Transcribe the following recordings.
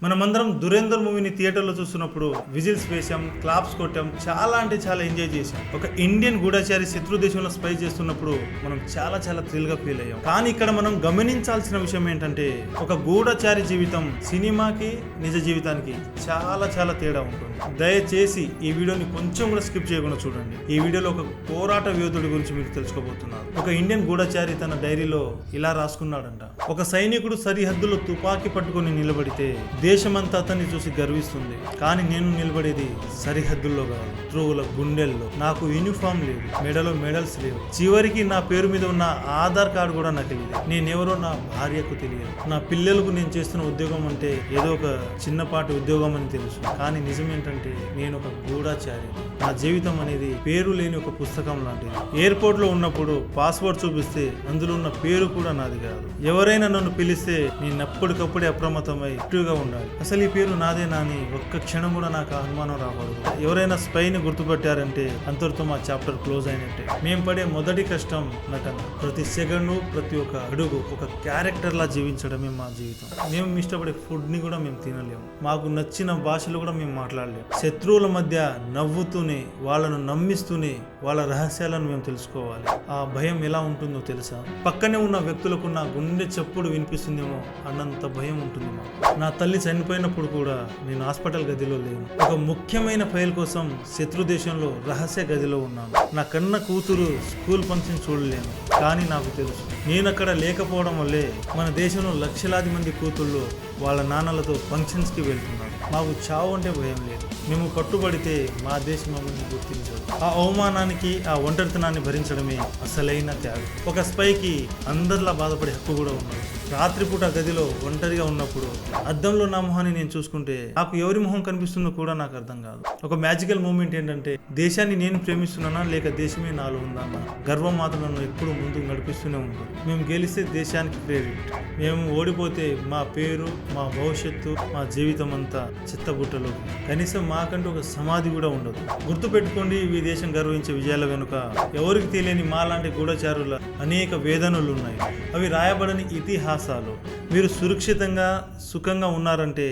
మనమందరం దురేందర్ మూవీని థియేటర్లో చూస్తున్నప్పుడు విజిల్స్ వేసాం, క్లాప్స్ కొట్టాం, చాలా అంటే చాలా ఎంజాయ్ చేసాం. ఒక ఇండియన్ గూఢచారి శత్రు దేశంలో స్పై చేస్తున్నప్పుడు మనం చాలా చాలా థ్రిల్ గా ఫీల్ అయ్యాం. కానీ ఇక్కడ మనం గమనించాల్సిన విషయం ఏంటంటే ఒక గూఢచారి జీవితం సినిమాకి నిజ జీవితానికి చాలా చాలా తేడా ఉంటుంది. దయచేసి ఈ వీడియోని కొంచెం కూడా స్కిప్ చేయకుండా చూడండి. ఈ వీడియోలో ఒక పోరాట యోధుడి గురించి మీరు తెలుసుకోబోతున్నారు. ఒక ఇండియన్ గూఢచారి తన డైరీలో ఇలా రాసుకున్నాడంట: ఒక సైనికుడు సరిహద్దులో తుపాకీ పట్టుకొని నిలబడితే దేశమంతా అతన్ని చూసి గర్విస్తుంది. కానీ నేను నిలబడేది సరిహద్దుల్లో కాదు, శత్రువుల గుండెల్లో. నాకు యూనిఫామ్ లేదు, మెడలో మెడల్స్ లేవు, చివరికి నా పేరు మీద ఉన్న ఆధార్ కార్డు కూడా నాకు తెలియదు. నేనెవరో నా భార్యకు తెలియదు. నా పిల్లలకు నేను చేస్తున్న ఉద్యోగం అంటే ఏదో ఒక చిన్నపాటి ఉద్యోగం అని తెలుసు. కానీ నిజం ఏంటంటే నేను ఒక గూఢచారి. నా జీవితం అనేది పేరు లేని ఒక పుస్తకం లాంటిది. ఎయిర్పోర్ట్ లో ఉన్నప్పుడు పాస్పోర్ట్ చూపిస్తే అందులో ఉన్న పేరు కూడా నాది కాదు. ఎవరైనా నన్ను పిలిస్తే నేను అప్పటికప్పుడే అప్రమత్తమై యాక్టివ్గా ఉండాలి. అసలు ఈ పేరు నాదేనా అని ఒక్క క్షణం కూడా నాకు అనుమానం రాకూడదు. ఎవరైనా స్పైని గుర్తుపట్టారంటే అంతటితో మా చాప్టర్ క్లోజ్ అయినట్టే. మేము పడే మొదటి కష్టం నటన. ప్రతి సెకండ్, ప్రతి ఒక్క అడుగు ఒక క్యారెక్టర్ లా జీవించడమే మా జీవితం. మేము ఇష్టపడే ఫుడ్ ని కూడా మేము తినలేము. మాకు నచ్చిన భాషలు కూడా మేము మాట్లాడలేము. శత్రువుల మధ్య నవ్వుతూనే, వాళ్ళను నమ్మిస్తూనే వాళ్ళ రహస్యాలను మేము తెలుసుకోవాలి. ఆ భయం ఎలా ఉంటుందో తెలుసా? పక్కనే ఉన్న వ్యక్తులకు నా గుండె చప్పుడు వినిపిస్తుందేమో అన్నంత భయం ఉంటుంది మాకు. నా తల్లి చనిపోయినప్పుడు కూడా నేను హాస్పిటల్ గదిలో లేను. ఒక ముఖ్యమైన ఫైల్ కోసం శత్రు దేశంలో రహస్య గదిలో ఉన్నాను. నా కన్న కూతురు స్కూల్ ఫంక్షన్ చూడలేను. కానీ నాకు తెలుసు, నేను అక్కడ లేకపోవడం వల్లే మన దేశంలో లక్షలాది మంది కూతుళ్ళు వాళ్ళ నాన్నలతో ఫంక్షన్స్ కి వెళ్తున్నారు. మాకు చావు అంటే భయం లేదు. మేము కట్టుబడితే మా దేశం మమ్మల్ని గుర్తించదు. ఆ అవమానానికి, ఆ ఒంటరితనాన్ని భరించడమే అసలైన త్యాగం. ఒక స్పైకి అందరిలా బాధపడే హక్కు కూడా ఉన్నది. రాత్రిపూట గదిలో ఒంటరిగా ఉన్నప్పుడు అద్దంలో నా మొహాన్ని నేను చూసుకుంటే నాకు ఎవరి మొహం కనిపిస్తుందో కూడా నాకు అర్థం కాదు. ఒక మ్యాజికల్ మూమెంట్ ఏంటంటే దేశాన్ని నేను ప్రేమిస్తున్నానా లేక దేశమే నాలో ఉందన్న గర్వం మాత్రం నన్ను ఎప్పుడు ముందుకు నడిపిస్తూనే ఉంటుంది. మేము గెలిస్తే దేశానికి క్రెడిట్, మేము ఓడిపోతే మా పేరు, మా భవిష్యత్తు, మా జీవితం అంతా చిత్తబుట్టలో. కనీసం మాకంటూ ఒక సమాధి కూడా ఉండదు. గుర్తు పెట్టుకోండి, ఈ దేశం గర్వించే విజయాల వెనుక ఎవరికి తెలియని మాలాంటి గూఢచారుల అనేక వేదనలు ఉన్నాయి. అవి రాయబడని ఇతిహాసాలు. మీరు సురక్షితంగా, సుఖంగా ఉన్నారంటే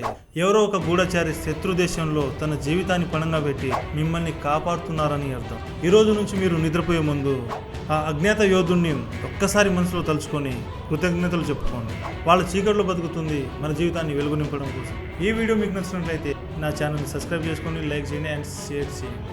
ఎవరో ఒక గూఢచారి శత్రు దేశంలో తన జీవితాన్ని పణంగా పెట్టి మిమ్మల్ని కాపాడుతున్నారని అర్థం. ఈ రోజు నుంచి మీరు నిద్రపోయే ముందు ఆ అజ్ఞాత యోధుడిని ఒక్కసారి మనసులో తలుచుకొని కృతజ్ఞతలు చెప్పుకోండి. వాళ్ళ చీకట్లో బతుకుతుంది మన జీవితాన్ని వెలుగు నింపడం కోసం. ఈ వీడియో మీకు నచ్చినట్లయితే నా ఛానల్ని సబ్స్క్రైబ్ చేసుకోండి, లైక్ చేయండి అండ్ షేర్ చేయండి.